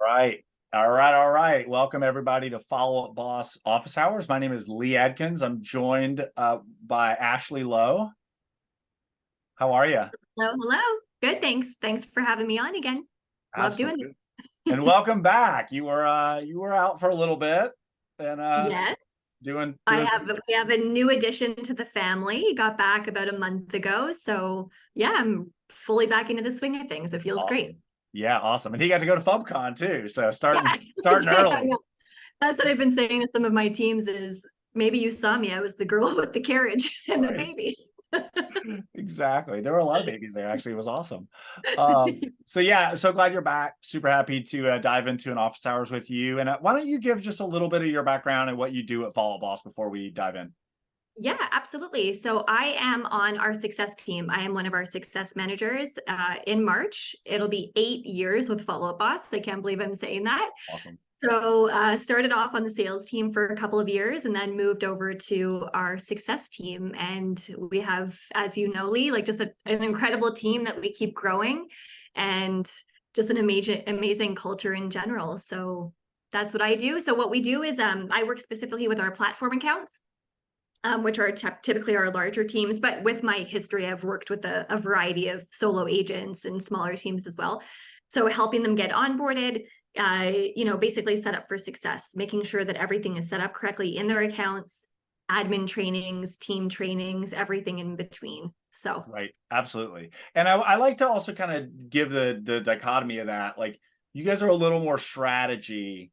Right. All right. Welcome everybody to Follow Up Boss Office Hours. My name is Lee Adkins. I'm joined by Ashley Lowe. How are you? Hello. Good, thanks. Thanks for having me on again. Love doing Absolutely. And it. welcome back. You were out for a little bit and Yes, doing some. we have a new addition to the family. Got back about a month ago. So yeah, I'm fully back into the swing of things. It feels Awesome. great. Yeah, awesome. And he got to go to FubCon too. So Yeah, starting I starting did. I early. know. That's what I've been saying to some of my teams is maybe you saw me. I was the girl with the carriage and the Right. baby. Exactly. There were a lot of babies there. Actually, it was awesome. So yeah, so glad you're back. Super happy to dive into an office hours with you. And why don't you give just a little bit of your background and what you do at Follow Boss before we dive in? Yeah, absolutely. So I am on our success team. I am one of our success managers. In March, it'll be 8 years with Follow Up Boss. I can't believe I'm saying that. Awesome. So started off on the sales team for a couple of years and then moved over to our success team. And we have, as you know, Lee, like just an incredible team that we keep growing and just an amazing culture in general. So that's what I do. So what we do is I work specifically with our platform accounts. Which are typically our larger teams, but with my history, I've worked with a variety of solo agents and smaller teams as well. So helping them get onboarded, basically set up for success, making sure that everything is set up correctly in their accounts, admin trainings, team trainings, everything in between. So Right. Absolutely. And I like to also kind of give the dichotomy of that. Like you guys are a little more strategy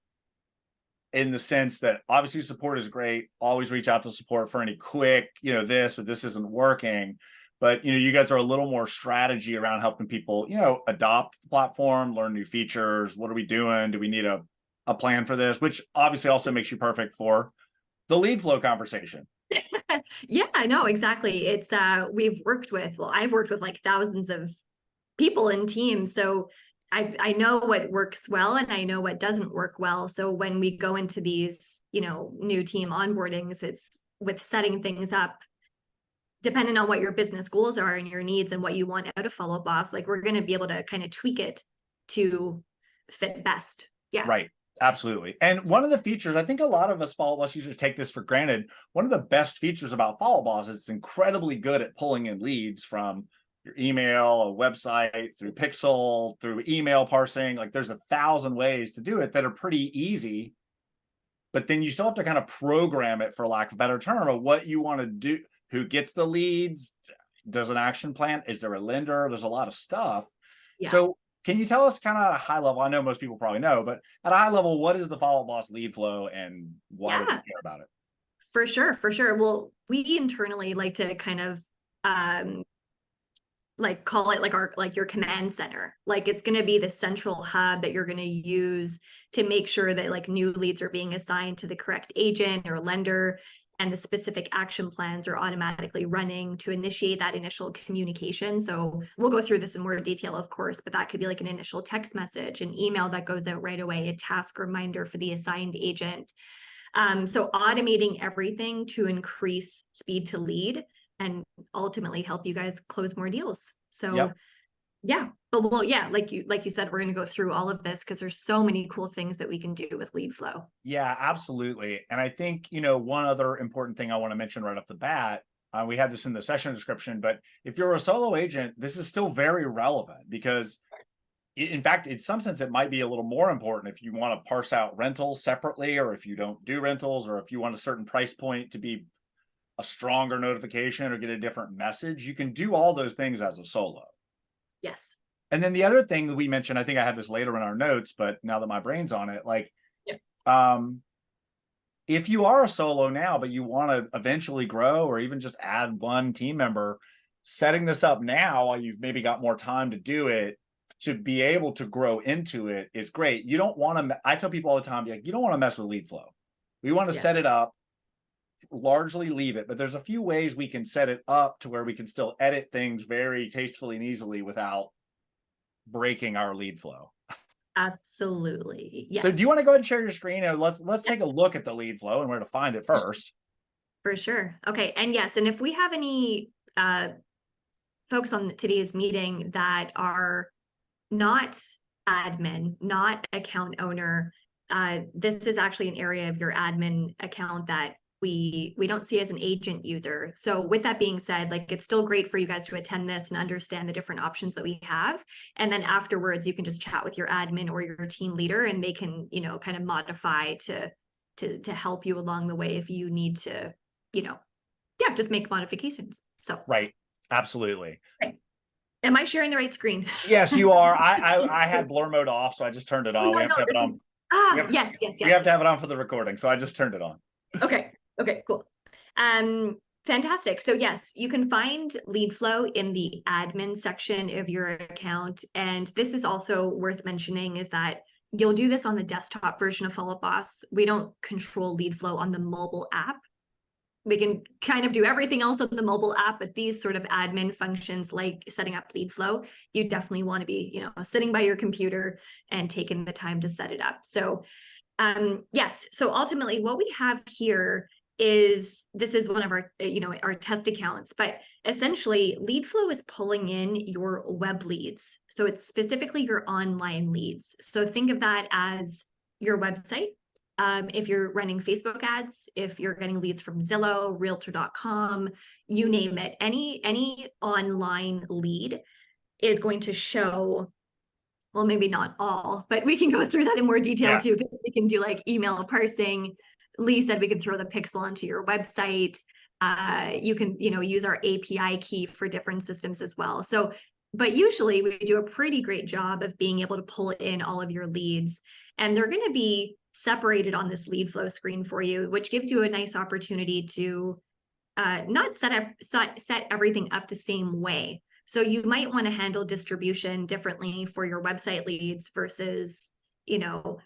in the sense that obviously support is great. Always reach out to support for any quick, this or this isn't working. But you guys are a little more strategy around helping people, adopt the platform, learn new features. What are we doing? Do we need a plan for this? Which obviously also makes you perfect for the lead flow conversation. yeah, no, exactly. It's I've worked with like thousands of people in teams. So I know what works well and I know what doesn't work well. So when we go into these, new team onboardings, it's with setting things up, depending on what your business goals are and your needs and what you want out of Follow Boss, like we're going to be able to kind of tweak it to fit best. Yeah. Right. Absolutely. And one of the features, I think a lot of us Follow Boss users take this for granted. One of the best features about Follow Boss is it's incredibly good at pulling in leads from your email, a website, through Pixel, through email parsing. Like there's 1,000 ways to do it that are pretty easy. But then you still have to kind of program it, for lack of a better term, of what you want to do, who gets the leads, there's an action plan, is there a lender? There's a lot of stuff. Yeah. So can you tell us kind of at a high level? I know most people probably know, but at a high level, what is the Follow Boss lead flow and why do we Yeah. care about it? For sure. For sure. Well, we internally like to kind of like call it like your command center. Like it's going to be the central hub that you're going to use to make sure that like new leads are being assigned to the correct agent or lender, and the specific action plans are automatically running to initiate that initial communication. So we'll go through this in more detail, of course, but that could be like an initial text message, an email that goes out right away, a task reminder for the assigned agent. So automating everything to increase speed to lead and ultimately help you guys close more deals. So Yep. yeah, but well, yeah, like you said, we're going to go through all of this because there's so many cool things that we can do with lead flow. Yeah, absolutely. And I think, one other important thing I want to mention right off the bat, we have this in the session description, but if you're a solo agent, this is still very relevant because in fact, in some sense, it might be a little more important if you want to parse out rentals separately, or if you don't do rentals, or if you want a certain price point to be a stronger notification or get a different message. You can do all those things as a solo. Yes. And then the other thing that we mentioned, I think I have this later in our notes, but now that my brain's on it, like, Yeah. if you are a solo now, but you want to eventually grow or even just add one team member, setting this up now while you've maybe got more time to do it, to be able to grow into it is great. You don't want to, I tell people all the time, like, you don't want to mess with lead flow. We want to Yeah. set it up, largely leave it, but there's a few ways we can set it up to where we can still edit things very tastefully and easily without breaking our lead flow. Absolutely. So do you Yes. want to go ahead and share your screen, and let's take a look at the lead flow and where to find it first? For sure. Okay. And yes, and if we have any folks on today's meeting that are not admin, not account owner. This is actually an area of your admin account that we don't see as an agent user. So with that being said, like, it's still great for you guys to attend this and understand the different options that we have. And then afterwards, you can just chat with your admin or your team leader, and they can, you know, kind of modify to help you along the way if you need to, you know, yeah, just make modifications. So Right. Absolutely. right. Am I sharing the right screen? Yes, you are. I had blur mode off, so I just turned it on. We have to have it on. Yes. We have to have it on for the recording, so I just turned it on. Okay, cool. Fantastic. So yes, you can find lead flow in the admin section of your account. And this is also worth mentioning, is that you'll do this on the desktop version of Follow Up Boss. We don't control lead flow on the mobile app. We can kind of do everything else on the mobile app, but these sort of admin functions like setting up lead flow, you definitely want to be, you know, sitting by your computer and taking the time to set it up. So yes, so ultimately what we have here is, this is one of our, you know, our test accounts, but essentially lead flow is pulling in your web leads. So it's specifically your online leads. So think of that as your website. If you're running Facebook ads, if you're getting leads from Zillow, realtor.com, you name it, any online lead is going to show, well, maybe not all, but we can go through that in more detail too, because we can do like email parsing. Lee said we could throw the pixel onto your website. You can, you know, use our API key for different systems as well. So, but usually we do a pretty great job of being able to pull in all of your leads, and they're going to be separated on this lead flow screen for you, which gives you a nice opportunity to not set everything up the same way. So you might want to handle distribution differently for your website leads versus, you know,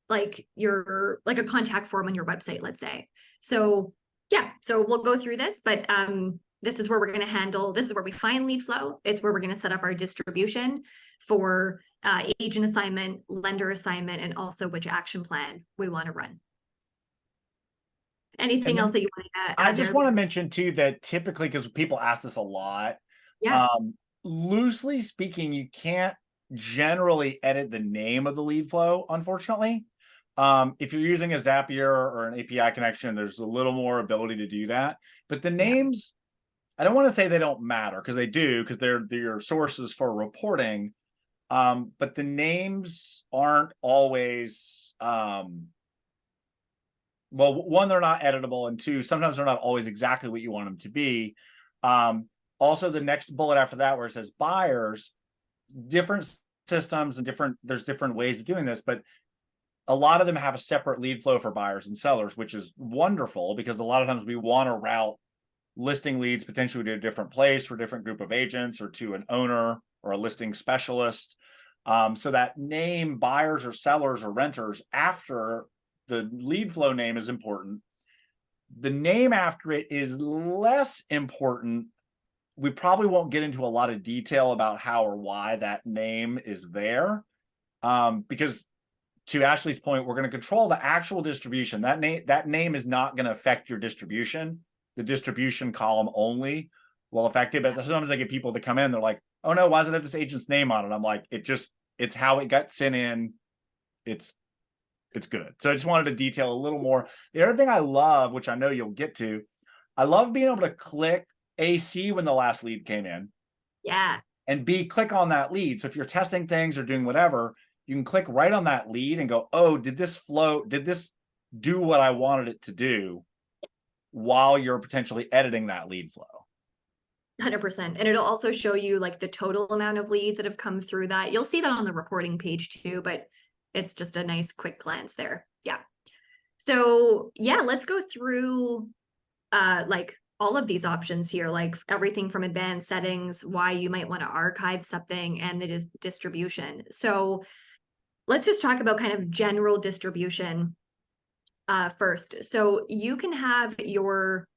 like a contact form on your website, let's say. So yeah, so we'll go through this, but this is where we're going to handle, this is where we find lead flow. It's where we're going to set up our distribution for agent assignment, lender assignment, and also which action plan we want to run. Anything else that you want to add? I just want to mention too that typically, because people ask this a lot, loosely speaking, you can't generally edit the name of the lead flow, unfortunately. If you're using a Zapier or an API connection, there's a little more ability to do that. But the names, I don't want to say they don't matter, because they do, because they're your sources for reporting. But the names aren't always, well, one, they're not editable, and two, sometimes they're not always exactly what you want them to be. Also, the next bullet after that, where it says buyers, different systems and there's different ways of doing this, but a lot of them have a separate lead flow for buyers and sellers, which is wonderful, because a lot of times we want to route listing leads potentially to a different place for a different group of agents, or to an owner or a listing specialist. So that name, buyers or sellers or renters, after the lead flow name is important. The name after it is less important. We probably won't get into a lot of detail about how or why that name is there, because to Ashley's point, we're going to control the actual distribution. That name is not going to affect your distribution. The distribution column only will affect it. But sometimes I get people that come in, they're like, "Oh no, why does it have this agent's name on it?" I'm like, it's how it got sent in. It's good. So I just wanted to detail a little more. The other thing I love, which I know you'll get to, I love being able to click AC when the last lead came in. Yeah. And B, click on that lead. So if you're testing things or doing whatever, you can click right on that lead and go, oh, did this do what I wanted it to do, while you're potentially editing that lead flow. 100%. And it'll also show you like the total amount of leads that have come through that. You'll see that on the reporting page too, but it's just a nice quick glance there. Yeah. So yeah, let's go through like all of these options here, like everything from advanced settings, why you might want to archive something, and the distribution. So let's just talk about kind of general distribution first. So you can have your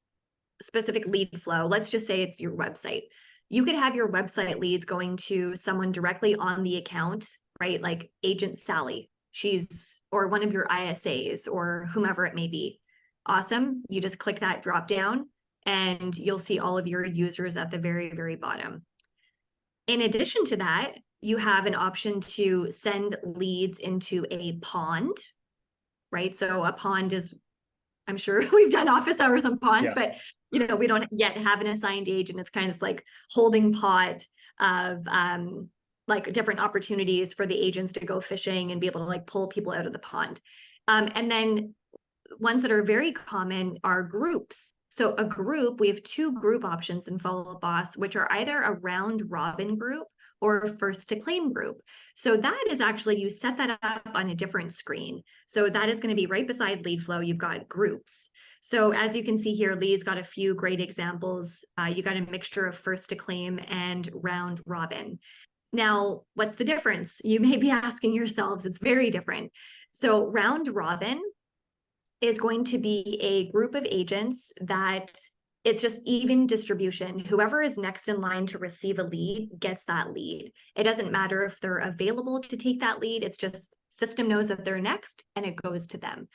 specific lead flow. Let's just say it's your website. You could have your website leads going to someone directly on the account, right? Like Agent Sally, or one of your ISAs or whomever it may be. Awesome. You just click that drop down and you'll see all of your users at the very, very bottom. In addition to that, you have an option to send leads into a pond, right? So a pond is, I'm sure we've done office hours on ponds, Yes. but we don't yet have an assigned agent. It's kind of like holding pot of like different opportunities for the agents to go fishing and be able to like pull people out of the pond. And then ones that are very common are groups. So a group, we have 2 group options in Follow Up Boss, which are either a round robin group or a first to claim group. So that is actually, you set that up on a different screen. So that is going to be right beside lead flow. You've got groups. So as you can see here, Lee's got a few great examples. You got a mixture of first to claim and round robin. Now, what's the difference? You may be asking yourselves, it's very different. So round robin is going to be a group of agents that it's just even distribution. Whoever is next in line to receive a lead gets that lead. It doesn't matter if they're available to take that lead. It's just system knows that they're next and it goes to them.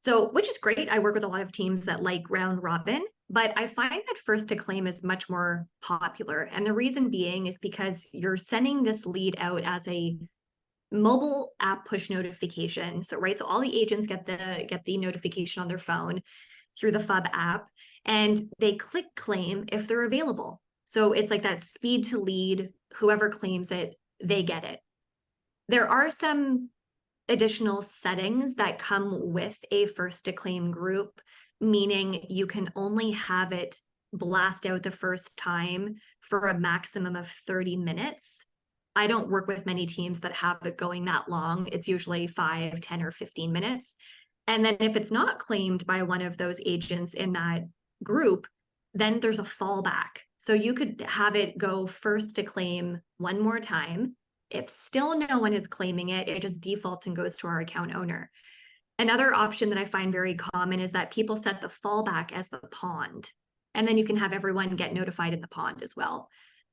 So, which is great. I work with a lot of teams that like round robin, but I find that first to claim is much more popular. And the reason being is because you're sending this lead out as a mobile app push notification. So, right, so all the agents get the notification on their phone through the FUB app, and they click claim if they're available. So it's like that speed to lead, whoever claims it, they get it. There are some additional settings that come with a first to claim group, meaning you can only have it blast out the first time for a maximum of 30 minutes. I don't work with many teams that have it going that long. It's usually 5, 10, or 15 minutes. And then if it's not claimed by one of those agents in that group, then there's a fallback. So you could have it go first to claim one more time. If still no one is claiming it, it just defaults and goes to our account owner. Another option that I find very common is that people set the fallback as the pond. And then you can have everyone get notified in the pond as well.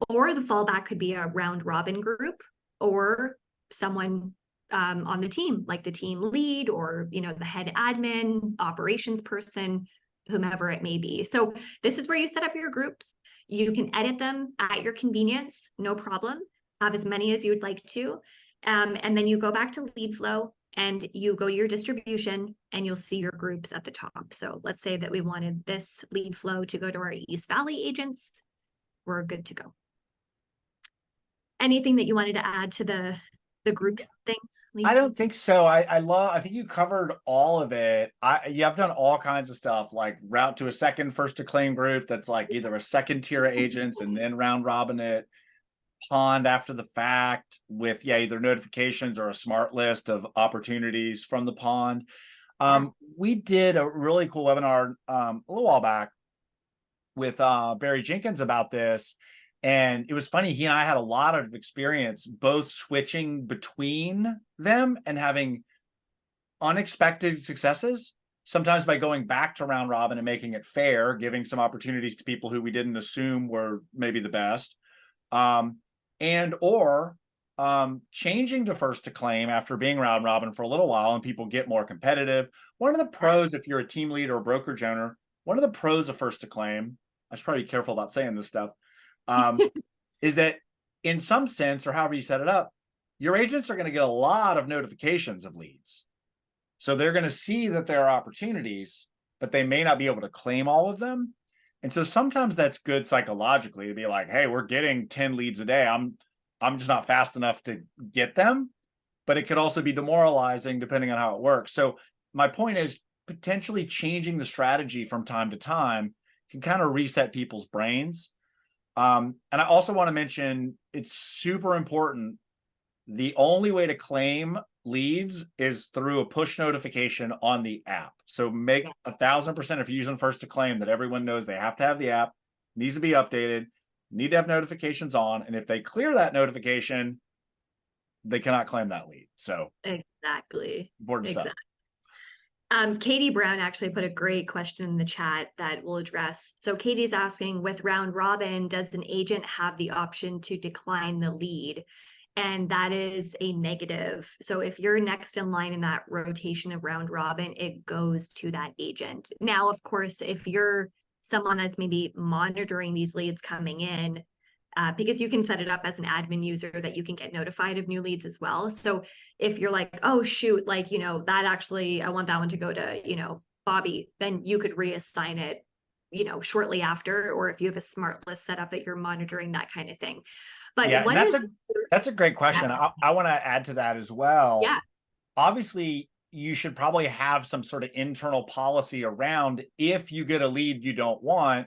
Or the fallback could be a round robin group or someone on the team, like the team lead or the head admin, operations person, whomever it may be. So this is where you set up your groups. You can edit them at your convenience, no problem. Have as many as you would like to. And then you go back to lead flow and you go to your distribution and you'll see your groups at the top. So let's say that we wanted this lead flow to go to our East Valley agents. We're good to go. Anything that you wanted to add to the groups thing? I don't think so. I think you covered all of it. I've done all kinds of stuff like route to a second first to claim group that's like either a second tier of agents and then round robin it, pond after the fact with either notifications or a smart list of opportunities from the pond. We did a really cool webinar a little while back with Barry Jenkins about this. And it was funny, he and I had a lot of experience both switching between them and having unexpected successes, sometimes by going back to round robin and making it fair, giving some opportunities to people who we didn't assume were maybe the best, or changing to first to claim after being round robin for a little while and people get more competitive. One of the pros, if you're a team lead or a brokerage owner, one of the pros of first to claim, I should probably be careful about saying this stuff, is that in some sense, or however you set it up, your agents are going to get a lot of notifications of leads. So they're going to see that there are opportunities, but they may not be able to claim all of them. And so sometimes that's good psychologically to be like, hey, we're getting 10 leads a day. I'm just not fast enough to get them. But it could also be demoralizing depending on how it works. So my point is potentially changing the strategy from time to time can kind of reset people's brains. And I also want to mention, it's super important. The only way to claim leads is through a push notification on the app. So make 1,000% if you're using first to claim that everyone knows they have to have the app, needs to be updated, need to have notifications on. And if they clear that notification, they cannot claim that lead. So exactly. Important stuff. Katie Brown actually put a great question in the chat that we'll address. So Katie's asking, with round robin, does an agent have the option to decline the lead? And that is a negative. So if you're next in line in that rotation of round robin, it goes to that agent. Now, of course, if you're someone that's maybe monitoring these leads coming in, because you can set it up as an admin user that you can get notified of new leads as well. So if you're like, oh, shoot, like, that actually, I want that one to go to, Bobby, then you could reassign it, shortly after, or if you have a smart list set up that you're monitoring, that kind of thing. But Yeah, and that's a great question. Yeah. I want to add to that as well. Yeah. Obviously, you should probably have some sort of internal policy around if you get a lead you don't want,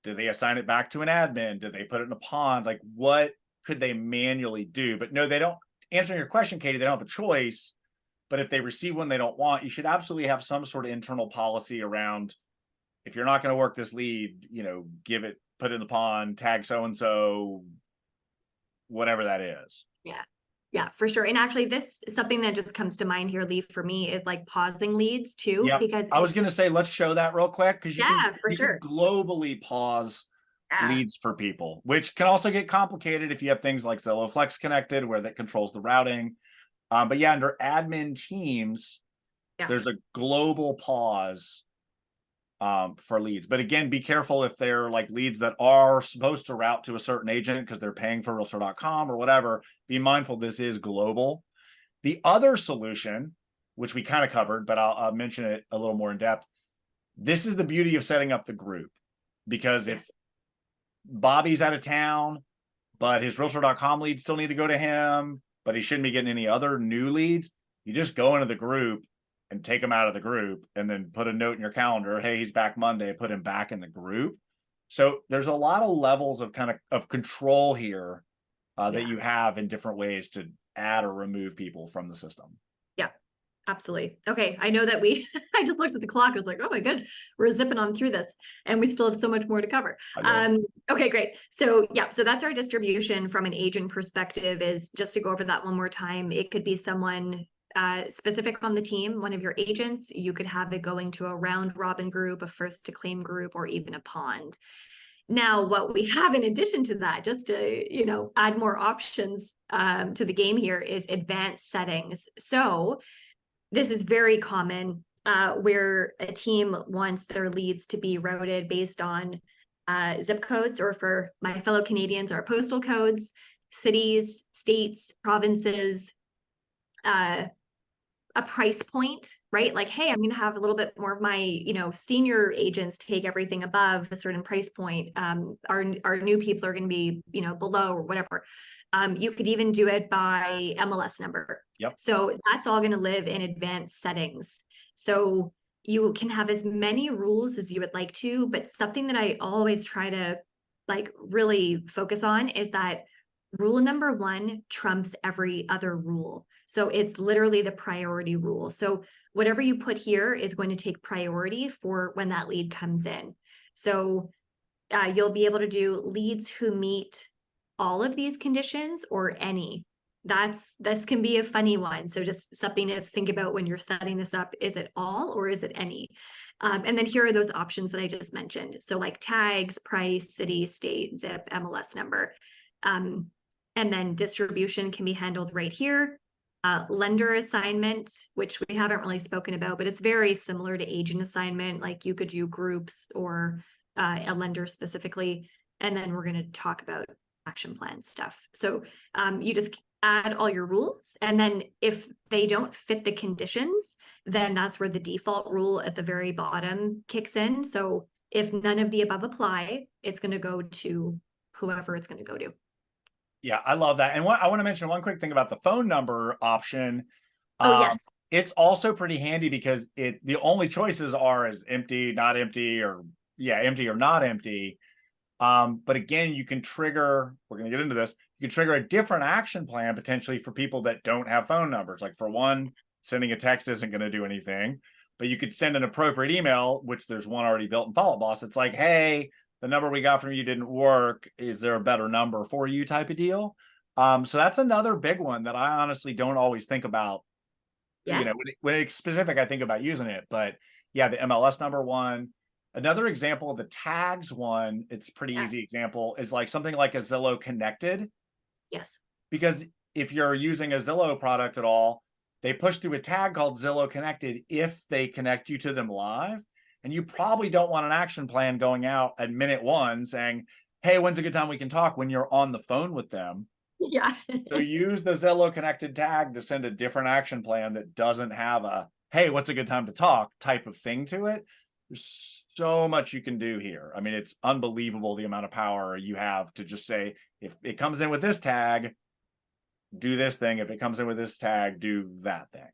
do they assign it back to an admin? Do they put it in a pond? Like, what could they manually do? But no, they don't. Answering your question, Katie, they don't have a choice. But if they receive one they don't want, you should absolutely have some sort of internal policy around, if you're not going to work this lead, give it, put it in the pond, tag so-and-so, whatever that is. Yeah. Yeah, for sure. And actually, this is something that just comes to mind here, Lee, for me, is like pausing leads too. Yeah, because I was going to say, let's show that real quick, because you sure. can globally pause leads for people, which can also get complicated if you have things like Zillow Flex connected, where that controls the routing. But yeah, under admin teams, there's a global pause for leads. But again, be careful if they're like leads that are supposed to route to a certain agent because they're paying for realtor.com or whatever. Be mindful, this is global. The other solution, which we kind of covered, but I'll mention it a little more in depth. This is the beauty of setting up the group, because if Bobby's out of town, but his realtor.com leads still need to go to him, but he shouldn't be getting any other new leads, you just go into the group and take him out of the group and then put a note in your calendar, hey, he's back Monday, put him back in the group. So there's a lot of levels of of control here that you have in different ways to add or remove people from the system. Yeah, absolutely. Okay, I know that I just looked at the clock. I was like, oh my god, we're zipping on through this and we still have so much more to cover. Okay, great. So so that's our distribution from an agent perspective. Is just to go over that one more time, it could be someone specific on the team, one of your agents. You could have it going to a round robin group, a first to claim group, or even a pond. Now, what we have in addition to that, just to add more options to the game here, is advanced settings. So this is very common where a team wants their leads to be routed based on zip codes, or for my fellow Canadians, our postal codes, cities, states, provinces, a price point, right? Like, hey, I'm going to have a little bit more of my, senior agents take everything above a certain price point. Our new people are going to be, below, or whatever. You could even do it by MLS number. Yep. So that's all going to live in advanced settings. So you can have as many rules as you would like to, but something that I always try to really focus on is that rule number one trumps every other rule. So it's literally the priority rule. So whatever you put here is going to take priority for when that lead comes in. So you'll be able to do leads who meet all of these conditions or any. This can be a funny one. So just something to think about when you're setting this up. Is it all or is it any? And then here are those options that I just mentioned. So like tags, price, city, state, zip, MLS number. And then distribution can be handled right here. Lender assignment, which we haven't really spoken about, but it's very similar to agent assignment. Like you could do groups or a lender specifically. And then we're going to talk about action plan stuff. So you just add all your rules. And then if they don't fit the conditions, then that's where the default rule at the very bottom kicks in. So if none of the above apply, it's going to go to whoever it's going to go to. Yeah, I love that. And I want to mention one quick thing about the phone number option. Yes. It's also pretty handy because the only choices are is empty, not empty, or empty or not empty. But again, you can trigger, we're going to get into this, you can trigger a different action plan potentially for people that don't have phone numbers. Like for one, sending a text isn't going to do anything, but you could send an appropriate email, which there's one already built in Follow Up Boss. It's like, hey, the number we got from you didn't work. Is there a better number for you, type of deal? So that's another big one that I honestly don't always think about. Yeah. When it's specific, I think about using it, but yeah, the MLS number one. Another example of the tags one, it's pretty easy example, is like something like a Zillow Connected. Yes. Because if you're using a Zillow product at all, they push through a tag called Zillow Connected if they connect you to them live. And you probably don't want an action plan going out at minute one saying, hey, when's a good time we can talk, when you're on the phone with them. Yeah. So use the Zello connected tag to send a different action plan that doesn't have a, hey, what's a good time to talk type of thing to it. There's so much you can do here. I mean, it's unbelievable the amount of power you have to just say, if it comes in with this tag, do this thing. If it comes in with this tag, do that thing.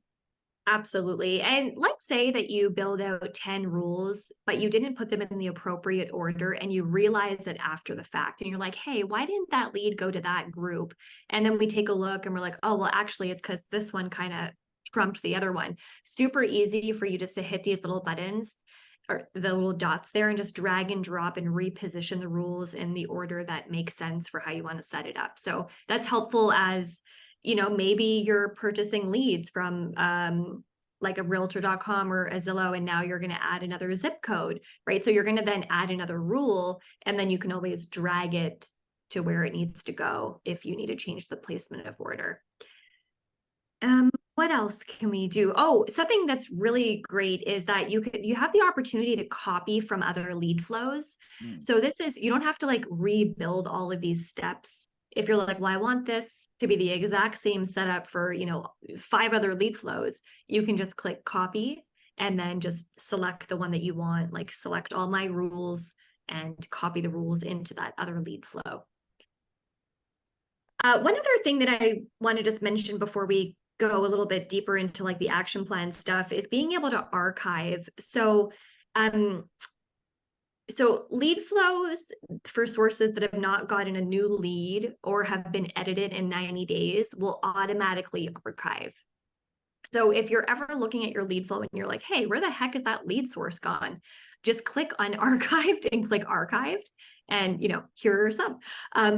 Absolutely. And let's say that you build out 10 rules, but you didn't put them in the appropriate order and you realize it after the fact. And you're like, hey, why didn't that lead go to that group? And then we take a look and we're like, oh, well, actually, it's because this one kind of trumped the other one. Super easy for you just to hit these little buttons or the little dots there and just drag and drop and reposition the rules in the order that makes sense for how you want to set it up. So that's helpful as maybe you're purchasing leads from like a realtor.com or a Zillow, and now you're going to add another zip code, right? So you're going to then add another rule, and then you can always drag it to where it needs to go if you need to change the placement of order. What else can we do? Oh, something that's really great is that you have the opportunity to copy from other lead flows. So this is, you don't have to like rebuild all of these steps. If you're like, well, I want this to be the exact same setup for, 5 other lead flows, you can just click copy and then just select the one that you want, like select all my rules and copy the rules into that other lead flow. One other thing that I want to just mention before we go a little bit deeper into like the action plan stuff is being able to archive. So lead flows for sources that have not gotten a new lead or have been edited in 90 days will automatically archive. So if you're ever looking at your lead flow and you're like, hey, where the heck is that lead source gone? Just click on archived and click archived. And, here are some.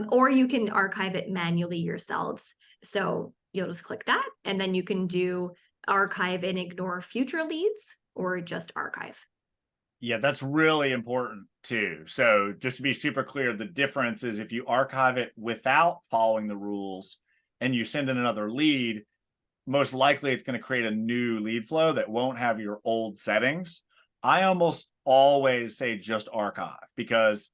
Or you can archive it manually yourselves. So you'll just click that. And then you can do archive and ignore future leads or just archive. Yeah, that's really important too. So just to be super clear, the difference is if you archive it without following the rules and you send in another lead, most likely it's going to create a new lead flow that won't have your old settings. I almost always say just archive, because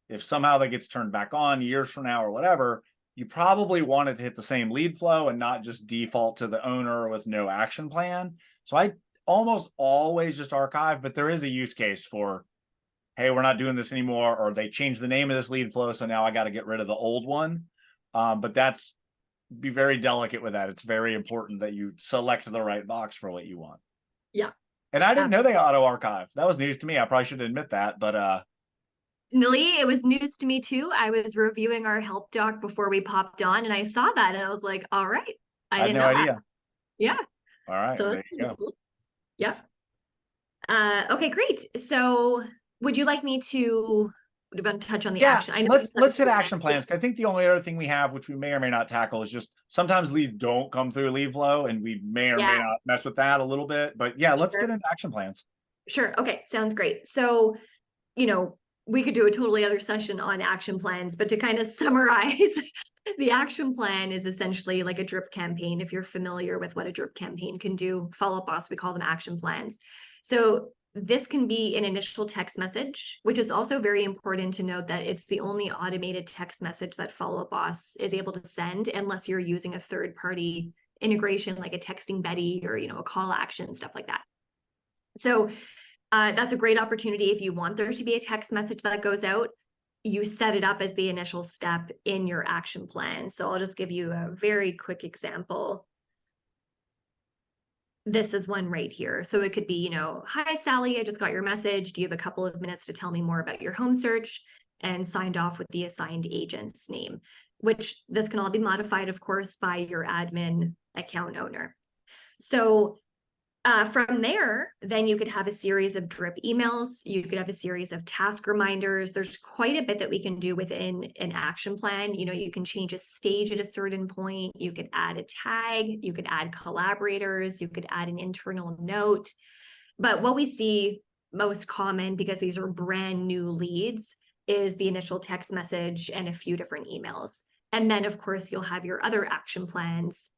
if somehow that gets turned back on years from now or whatever, you probably want it to hit the same lead flow and not just default to the owner with no action plan. So I almost always just archive, but there is a use case for, hey, we're not doing this anymore, or they changed the name of this lead flow, so now I got to get rid of the old one. But that's, be very delicate with that. It's very important that you select the right box for what you want. Yeah. And I didn't know they auto archive. That was news to me. I probably should admit that, but Nilly, it was news to me too. I was reviewing our help doc before we popped on and I saw that and I was like, all right. I had no idea. That. Yeah. All right. So there you go. cool. Yeah. Okay, great. So would you like me to touch on the action? I know let's hit action plans. I think the only other thing we have, which we may or may not tackle, is just sometimes leads don't come through lead flow, and we may or may not mess with that a little bit. But yeah, let's get into action plans. Sure. Okay, sounds great. So, we could do a totally other session on action plans, but to kind of summarize, the action plan is essentially like a drip campaign. If you're familiar with what a drip campaign can do, Follow Up Boss, we call them action plans. So this can be an initial text message, which is also very important to note that it's the only automated text message that Follow Up Boss is able to send unless you're using a third-party integration like a Texting Betty or, a call action, stuff like that. So that's a great opportunity if you want there to be a text message that goes out. You set it up as the initial step in your action plan. So I'll just give you a very quick example. This is one right here. So it could be, hi, Sally, I just got your message. Do you have a couple of minutes to tell me more about your home search? And signed off with the assigned agent's name, which this can all be modified, of course, by your admin account owner. So from there, then you could have a series of drip emails. You could have a series of task reminders. There's quite a bit that we can do within an action plan. You can change a stage at a certain point. You could add a tag. You could add collaborators. You could add an internal note. But what we see most common, because these are brand new leads, is the initial text message and a few different emails. And then, of course, you'll have your other action plans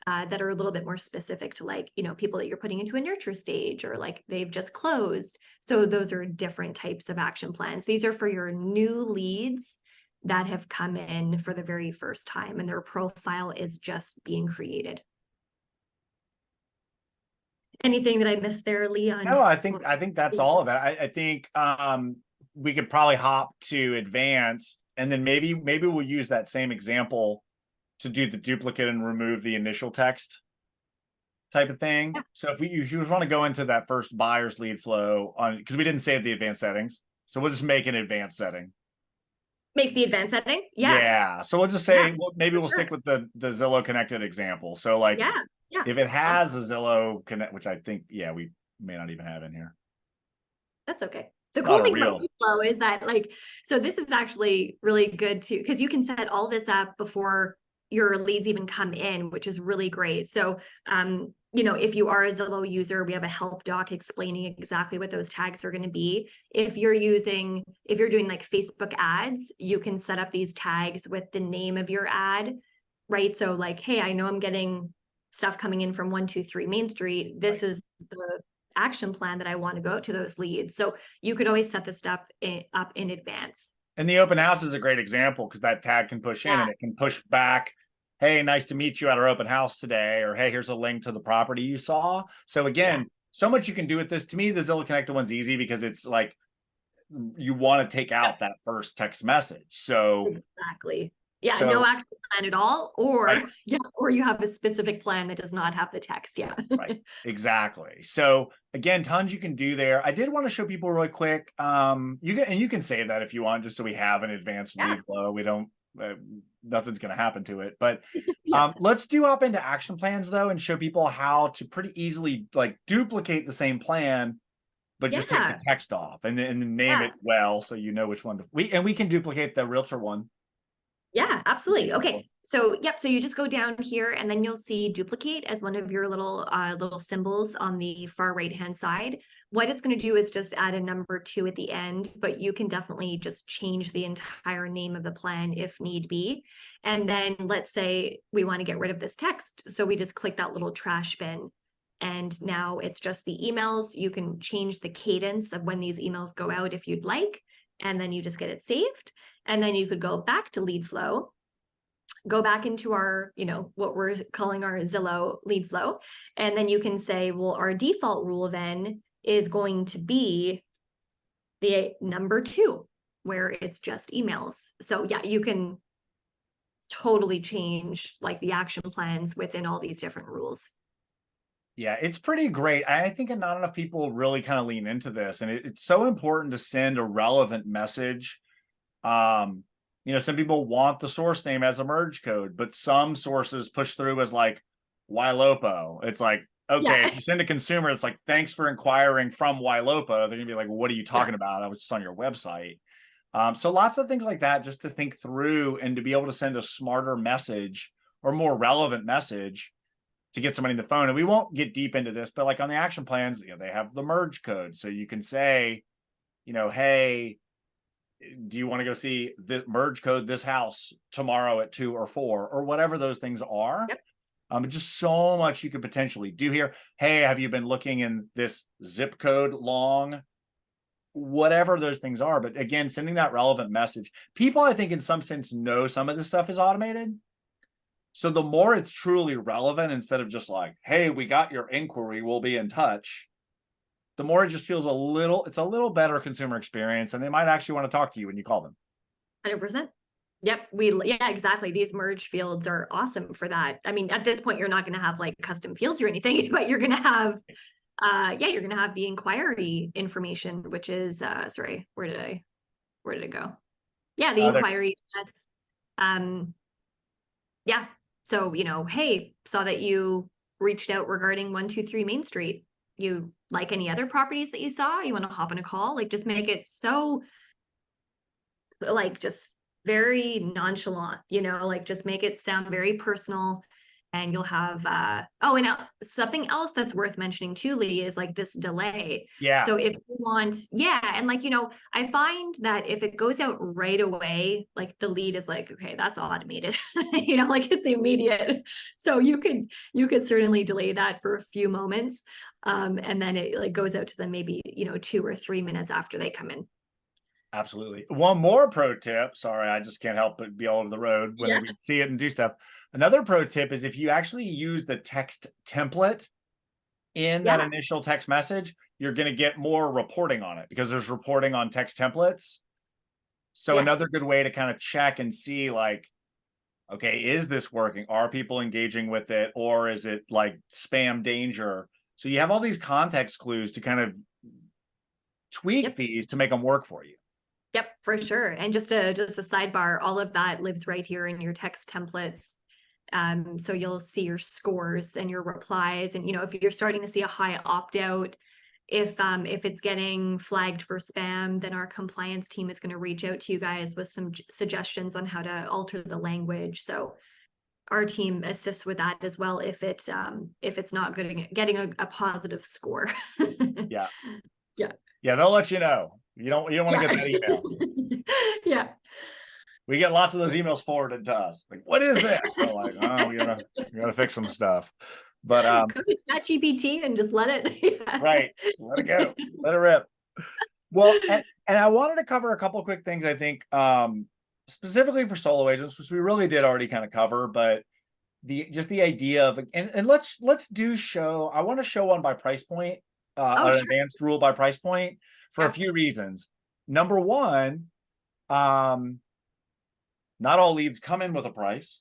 that are a little bit more specific to people that you're putting into a nurture stage or like they've just closed. So those are different types of action plans. These are for your new leads that have come in for the very first time and their profile is just being created. Anything that I missed there, Leon? No, I think that's all of it. I think we could probably hop to advanced, and then maybe we'll use that same example to do the duplicate and remove the initial text type of thing. Yeah. So if you want to go into that first buyer's lead flow on, because we didn't save the advanced settings, so we'll just make an advanced setting. Make the advanced setting. Yeah. Yeah. So we'll just say, Yeah, well, maybe we'll sure. stick with the Zillow connected example. So like, Yeah. if it has a Zillow connect, which I think, yeah, we may not even have in here. That's okay. The It's cool not a thing real. about lead flow is that like, so this is actually really good too, because you can set all this up before your leads even come in, which is really great. So, you know, if you are a Zillow user, we have a help doc explaining exactly what those tags are going to be. If you're doing like Facebook ads, you can set up these tags with the name of your ad, right? So like, hey, I know I'm getting stuff coming in from 123 Main Street. This Right. is the action plan that I want to go out to those leads. So you could always set this stuff up in advance. And the open house is a great example because that tag can push in Yeah. and it can push back. Hey, nice to meet you at our open house today. Or hey, here's a link to the property you saw. So again, so much you can do with this. To me, the Zillow Connected one's easy because it's like you want to take out that first text message. So Exactly. Yeah, so, no action plan at all, or right. yeah, or you have a specific plan that does not have the text. Yeah. Right. Exactly. So again, tons you can do there. I did want to show people really quick. You can save that if you want, just so we have an advanced Yeah. lead flow. We don't, nothing's going to happen to it. But Yeah. let's hop into action plans though, and show people how to pretty easily like duplicate the same plan, but just take the text off and then name it well, so you know which one to. We can duplicate the realtor one. Yeah, absolutely. Okay. So, yep. So you just go down here and then you'll see duplicate as one of your little symbols on the far right-hand side. What it's going to do is just add a number 2 at the end, but you can definitely just change the entire name of the plan if need be. And then let's say we want to get rid of this text. So we just click that little trash bin. And now it's just the emails. You can change the cadence of when these emails go out if you'd like. And then you just get it saved. And then you could go back to lead flow, go back into our, you know, what we're calling our Zillow lead flow. And then you can say, well, our default rule then is going to be the number 2, where it's just emails. So yeah, you can totally change like the action plans within all these different rules. Yeah, it's pretty great. I think not enough people really kind of lean into this, and it's so important to send a relevant message. You know, some people want the source name as a merge code, but some sources push through as like Ylopo. It's like, okay, if you send a consumer, it's like, thanks for inquiring from Ylopo. They're gonna be like, what are you talking about? I was just on your website. So lots of things like that just to think through and to be able to send a smarter message or more relevant message to get somebody in the phone. And we won't get deep into this, but like on the action plans, you know, they have the merge code. So you can say, you know, hey, do you want to go see the merge code this house tomorrow at 2 or 4 or whatever those things are? Yep. Just so much you could potentially do here. Hey, have you been looking in this zip code long? Whatever those things are. But again, sending that relevant message. People, I think, in some sense, know some of this stuff is automated. So the more it's truly relevant, instead of just like, hey, we got your inquiry, we'll be in touch, the more it just feels it's a little better consumer experience, and they might actually want to talk to you when you call them. 100%. Yep. Yeah, exactly. These merge fields are awesome for that. I mean, at this point, you're not going to have like custom fields or anything, but you're going to have, you're going to have the inquiry information, which is, sorry, where did it go? Yeah, the inquiry. That's, yeah. So, you know, hey, saw that you reached out regarding 123 Main Street. You like any other properties that you saw? You want to hop on a call? Like, just make it so, like, just very nonchalant, you know, like just make it sound very personal. And you'll have, oh, and something else that's worth mentioning too, Lee, is like this delay. Yeah. So if you want, and like, you know, I find that if it goes out right away, like the lead is like, okay, that's automated, you know, like it's immediate. So you could certainly delay that for a few moments. And then it like goes out to them maybe, you know, 2 or 3 minutes after they come in. Absolutely. One more pro tip. Sorry, I just can't help but be all over the road whenever Yeah. you see it and do stuff. Another pro tip is if you actually use the text template in that Yeah. initial text message, you're going to get more reporting on it because there's reporting on text templates. So Yes. another good way to kind of check and see like, okay, is this working? Are people engaging with it? Or is it like spam danger? So you have all these context clues to kind of tweak Yep. these to make them work for you. Yep, for sure. And just a sidebar, all of that lives right here in your text templates. So you'll see your scores and your replies, and if you're starting to see a high opt out, if it's getting flagged for spam, then our compliance team is going to reach out to you guys with some suggestions on how to alter the language. So our team assists with that as well if it's not getting a positive score. Yeah. Yeah. Yeah, they'll let you know. You don't want to Yeah. get that email. Yeah. We get lots of those emails forwarded to us. Like, what is this? We're like, oh, we gotta fix some stuff. But Go to ChatGPT and just let it. Yeah. right, let it go, let it rip. Well, and I wanted to cover a couple of quick things. I think specifically for solo agents, which we really did already kind of cover, but the idea of and let's do show. I want to show one by price point, Oh, an sure. advanced rule by price point for a few reasons. Number one, not all leads come in with a price.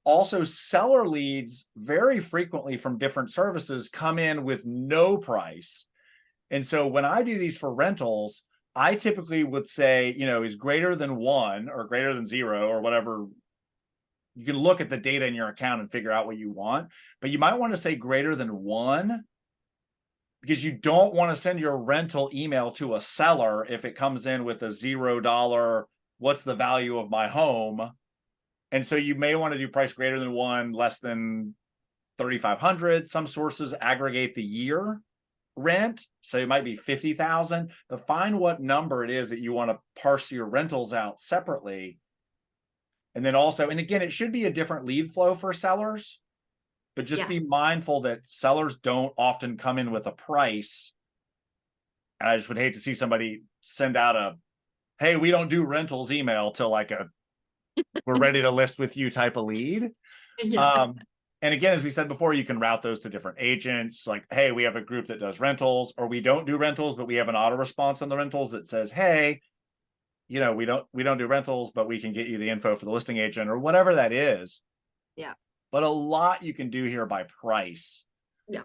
Also, seller leads very frequently from different services come in with no price. And so when I do these for rentals, I typically would say, is greater than 1 or greater than 0 or whatever. You can look at the data in your account and figure out what you want, but you might want to say greater than 1 because you don't want to send your rental email to a seller if it comes in with a $0, what's the value of my home? And so you may want to do price greater than 1, less than 3,500. Some sources aggregate the year rent, so it might be 50,000. But find what number it is that you want to parse your rentals out separately. And then also, and again, it should be a different lead flow for sellers, but just be mindful that sellers don't often come in with a price. And I just would hate to see somebody send out a, hey, we don't do rentals email till like a we're ready to list with you type of lead. Yeah. And again, as we said before, you can route those to different agents. Like, hey, we have a group that does rentals, or we don't do rentals, but we have an auto response on the rentals that says, hey, we don't do rentals, but we can get you the info for the listing agent or whatever that is. Yeah. But a lot you can do here by price. Yeah.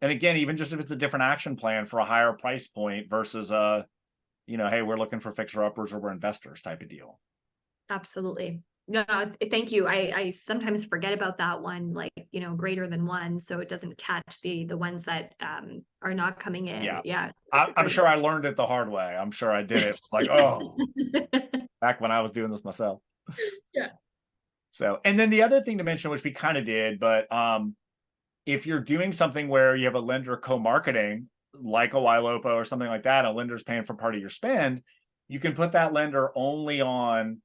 And again, even just if it's a different action plan for a higher price point versus hey, we're looking for fixer uppers or we're investors type of deal. Absolutely. No, thank you. I sometimes forget about that one, like, greater than 1, so it doesn't catch the ones that are not coming in. Yeah. That's a I'm great sure I learned it the hard way. I'm sure I did it. It's like, oh, back when I was doing this myself. Yeah. So, and then the other thing to mention, which we kind of did, but if you're doing something where you have a lender co-marketing, like a YLOPO or something like that, a lender's paying for part of your spend, you can put that lender only on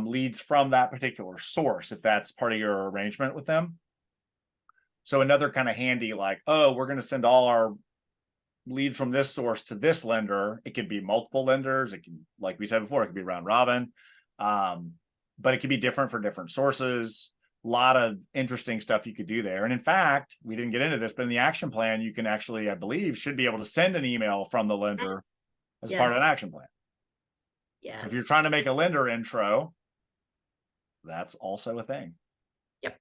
leads from that particular source, if that's part of your arrangement with them. So another kind of handy, like, oh, we're going to send all our leads from this source to this lender. It could be multiple lenders. It can, like we said before, it could be round robin. But it could be different for different sources. A lot of interesting stuff you could do there. And in fact, we didn't get into this, but in the action plan, you can actually, I believe, should be able to send an email from the lender as part of an action plan. Yes. So if you're trying to make a lender intro, that's also a thing. Yep.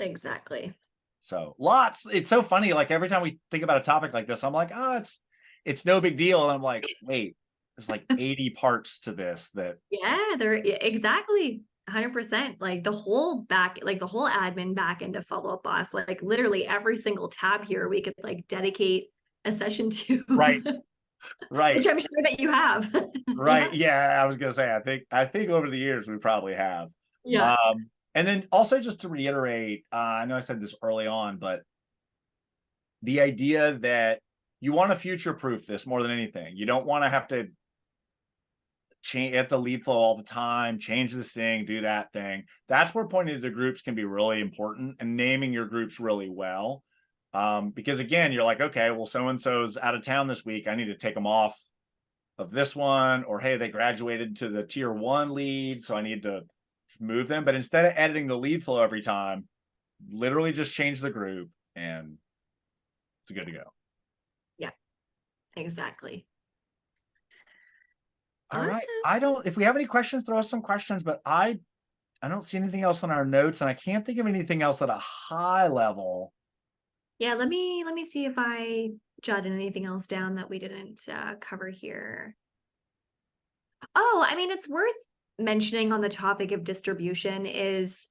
Exactly. So lots. It's so funny. Like every time we think about a topic like this, I'm like, oh, it's no big deal. And I'm like, wait, there's like 80 parts to this that. Yeah, there exactly 100%. Like the whole admin back end of Follow Up Boss, like literally every single tab here, we could like dedicate a session to. Right. Right. Which I'm sure that you have. Right. Yeah. I was gonna say, I think over the years we probably have. Yeah. And then also just to reiterate, I know I said this early on, but the idea that you want to future-proof this more than anything. You don't want to have to change at the lead flow all the time, change this thing, do that thing. That's where pointing to the groups can be really important, and naming your groups really well. Because again, you're like, okay, well, so-and-so's out of town this week. I need to take them off of this one, or hey, they graduated to the tier 1 lead, so I need to move them. But instead of editing the lead flow every time, literally just change the group and it's good to go. Yeah, exactly. All Awesome. right. I don't, if we have any questions, throw us some questions, but I don't see anything else on our notes, and I can't think of anything else at a high level. Yeah, let me see if I jotted anything else down that we didn't cover here. Oh, I mean, it's worth mentioning on the topic of distribution is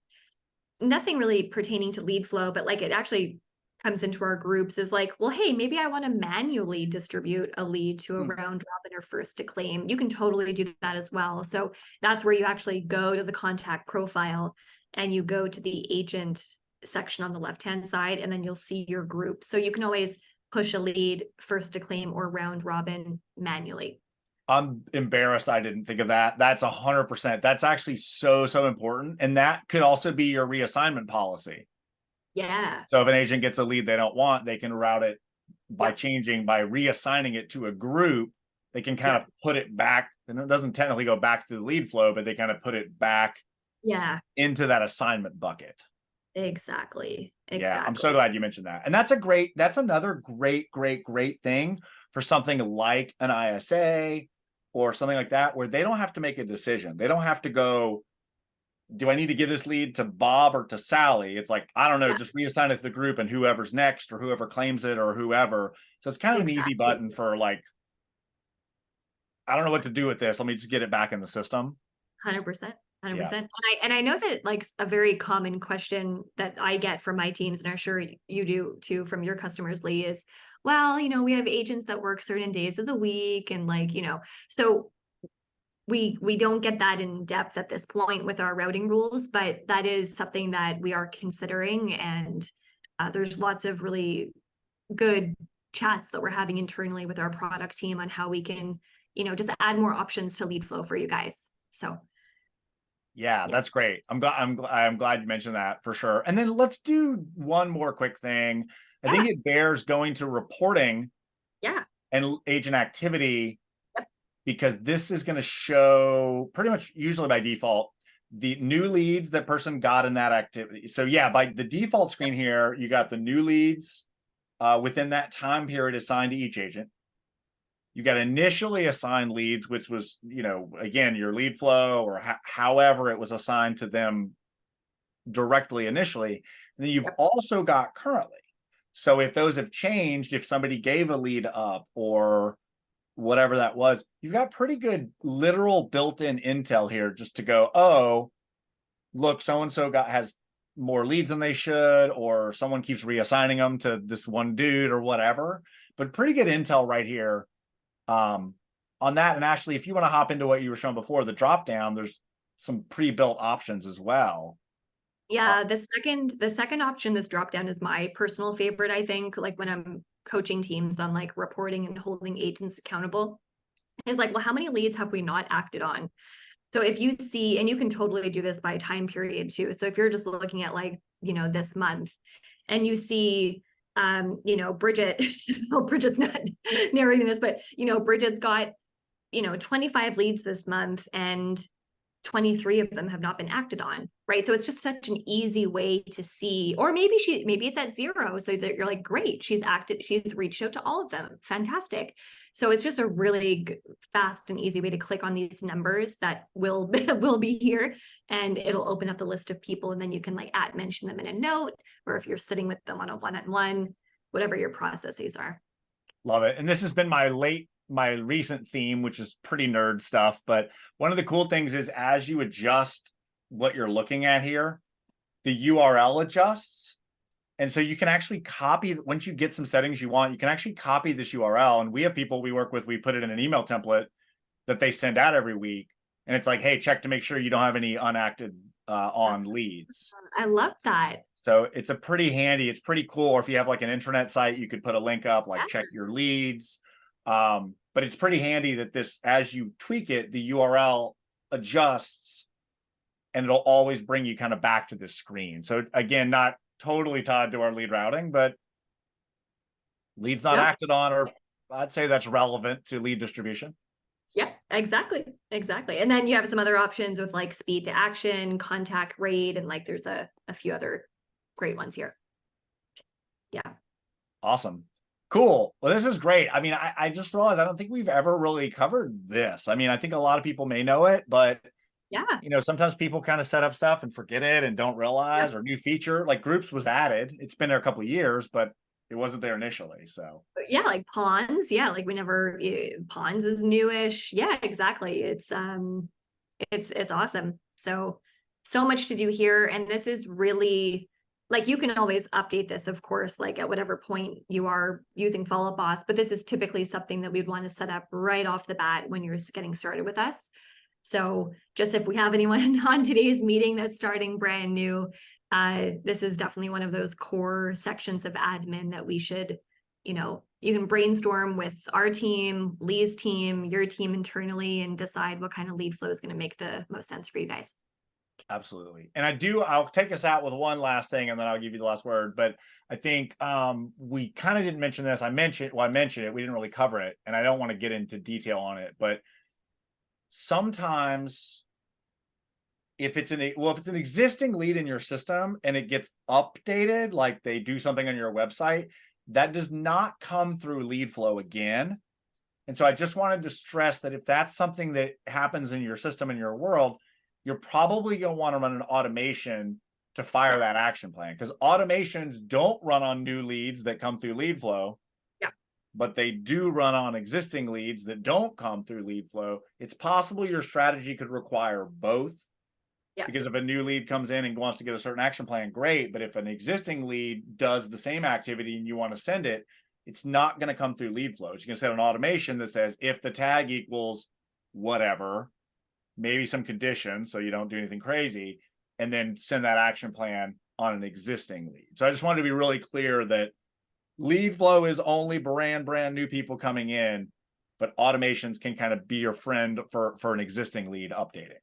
nothing really pertaining to lead flow, but like it actually comes into our groups is like, well, hey, maybe I want to manually distribute a lead to a round robin or first to claim. You can totally do that as well. So that's where you actually go to the contact profile and you go to the agent section on the left-hand side, and then you'll see your group. So you can always push a lead, first to claim, or round robin manually. I'm embarrassed I didn't think of that. That's 100%. That's actually so important. And that could also be your reassignment policy. Yeah. So if an agent gets a lead they don't want, they can route it by reassigning it to a group. They can kind of put it back, and it doesn't technically go back to the lead flow, but they kind of put it back into that assignment bucket. Exactly. Yeah, I'm so glad you mentioned that. And that's another great thing for something like an ISA or something like that, where they don't have to make a decision. They don't have to go, do I need to give this lead to Bob or to Sally? It's like, I don't know, just reassign it to the group and whoever's next or whoever claims it or whoever. So it's kind of an easy button for like, I don't know what to do with this. Let me just get it back in the system. 100%. 100%. And I know that like a very common question that I get from my teams, and I'm sure you do too from your customers, Lee, is, well, we have agents that work certain days of the week, and like, so we don't get that in depth at this point with our routing rules, but that is something that we are considering. And there's lots of really good chats that we're having internally with our product team on how we can, just add more options to lead flow for you guys. So yeah, that's great. I'm glad you mentioned that for sure. And then let's do one more quick thing. I think it bears going to reporting and agent activity, because this is going to show pretty much usually by default the new leads that person got in that activity. So yeah, by the default screen here, you got the new leads within that time period assigned to each agent. You got initially assigned leads, which was, again, your lead flow or however it was assigned to them directly initially. And then you've also got currently. So if those have changed, if somebody gave a lead up or whatever that was, you've got pretty good literal built-in intel here just to go, oh, look, so-and-so has more leads than they should, or someone keeps reassigning them to this one dude or whatever. But pretty good intel right here on that. And Ashley, if you want to hop into what you were showing before, the drop down, there's some pre-built options as well. Yeah, the second option, this drop down, is my personal favorite. I think, like when I'm coaching teams on like reporting and holding agents accountable, is like, well, how many leads have we not acted on? So if you see, and you can totally do this by time period too. So if you're just looking at like, this month, and you see Bridget, well, Bridget's not narrating this, but Bridget's got 25 leads this month, and 23 of them have not been acted on, right? So it's just such an easy way to see, or maybe it's at 0, so that you're like, great, she's reached out to all of them, fantastic. So it's just a really fast and easy way to click on these numbers that will be here, and it'll open up the list of people, and then you can like mention them in a note, or if you're sitting with them on a one-on-one, whatever your processes are. Love it. And this has been my recent theme, which is pretty nerd stuff. But one of the cool things is as you adjust what you're looking at here, the URL adjusts. And so you can actually copy, once you get some settings you want, you can actually copy this URL. And we have people we work with, we put it in an email template that they send out every week. And it's like, hey, check to make sure you don't have any unacted on leads. I love that. So it's a pretty handy, it's pretty cool. Or if you have like an intranet site, you could put a link up, like check your leads. But it's pretty handy that this, as you tweak it, the URL adjusts and it'll always bring you kind of back to this screen. So again, not totally tied to our lead routing, but leads not acted on, or I'd say that's relevant to lead distribution. Yeah, exactly. Exactly. And then you have some other options with like speed to action, contact rate, and like there's a few other great ones here. Yeah. Awesome. Cool. Well, this is great. I mean, I just realized I don't think we've ever really covered this. I mean, I think a lot of people may know it, but Yeah. sometimes people kind of set up stuff and forget it and don't Yeah. realize, or new feature like groups was added. It's been there a couple of years, but it wasn't there initially. So Yeah, like pawns. Yeah, like we never pawns is newish. Yeah, exactly. It's awesome. So much to do here. And this is really like you can always update this, of course, like at whatever point you are using Follow Boss, but this is typically something that we'd want to set up right off the bat when you're getting started with us. So just if we have anyone on today's meeting that's starting brand new, this is definitely one of those core sections of admin that we should, you can brainstorm with our team, Lee's team, your team internally, and decide what kind of lead flow is going to make the most sense for you guys. absolutely. And I'll take us out with one last thing and then I'll give you the last word. But I think we kind of didn't mention this. I mentioned it. We didn't really cover it. And I don't want to get into detail on it, but sometimes if it's an existing lead in your system and it gets updated, like they do something on your website, that does not come through lead flow again. And so I just wanted to stress that if that's something that happens in your system, in your world, you're probably going to want to run an automation to fire that action plan, because automations don't run on new leads that come through lead flow. Yeah. But they do run on existing leads that don't come through lead flow. It's possible your strategy could require both. Yeah. Because if a new lead comes in and wants to get a certain action plan, great. But if an existing lead does the same activity and you want to send it, it's not going to come through lead flow. It's going to set an automation that says if the tag equals whatever, maybe some conditions, so you don't do anything crazy, and then send that action plan on an existing lead. So I just wanted to be really clear that lead flow is only brand new people coming in, but automations can kind of be your friend for an existing lead updating.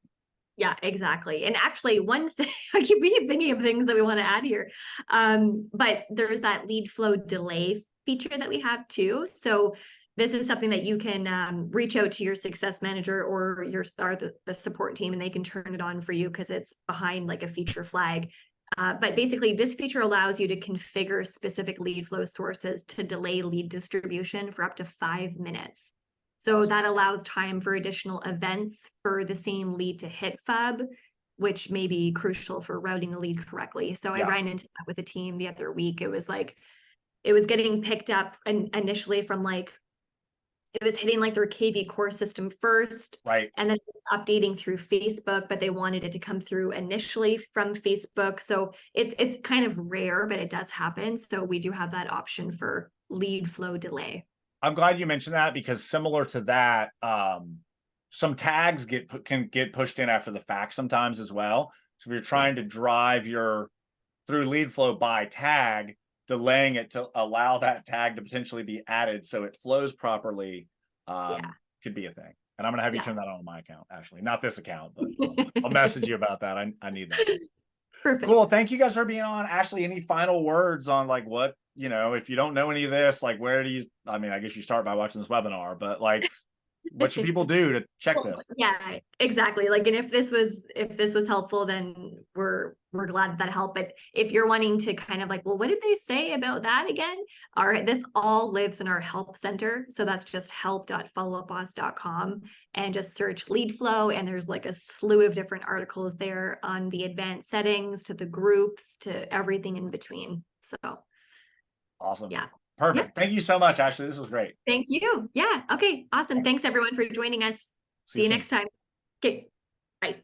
Yeah, exactly. And actually, one thing we keep thinking of things that we want to add here, but there's that lead flow delay feature that we have too. So this is something that you can reach out to your success manager or the support team, and they can turn it on for you because it's behind like a feature flag. But basically, this feature allows you to configure specific lead flow sources to delay lead distribution for up to 5 minutes. So that allows time for additional events for the same lead to hit FUB, which may be crucial for routing the lead correctly. So I ran into that with a team the other week. It was getting picked up initially from it was hitting like their KV core system first, right? And then updating through Facebook, but they wanted it to come through initially from Facebook. So it's kind of rare, but it does happen. So we do have that option for lead flow delay. I'm glad you mentioned that, because similar to that, some tags can get pushed in after the fact sometimes as well. So if you're trying to drive through lead flow by tag, delaying it to allow that tag to potentially be added so it flows properly could be a thing. And I'm going to have you turn that on my account, Ashley. Not this account, but I'll message you about that. I need that. Perfect. Cool. Thank you guys for being on. Ashley, any final words on like what, if you don't know any of this, like where do you, I mean, I guess you start by watching this webinar, but like what should people do to check this? Yeah, exactly. Like, and if this was helpful, then we're glad that helped. But if you're wanting to kind of like, well, what did they say about that again? All right, this all lives in our help center. So that's just help.followupboss.com, and just search lead flow. And there's like a slew of different articles there on the advanced settings to the groups to everything in between. So awesome. Yeah. Perfect. Yeah. Thank you so much, Ashley. This was great. Thank you. Yeah. Okay. Awesome. Thanks everyone for joining us. See you next time. Okay. Bye.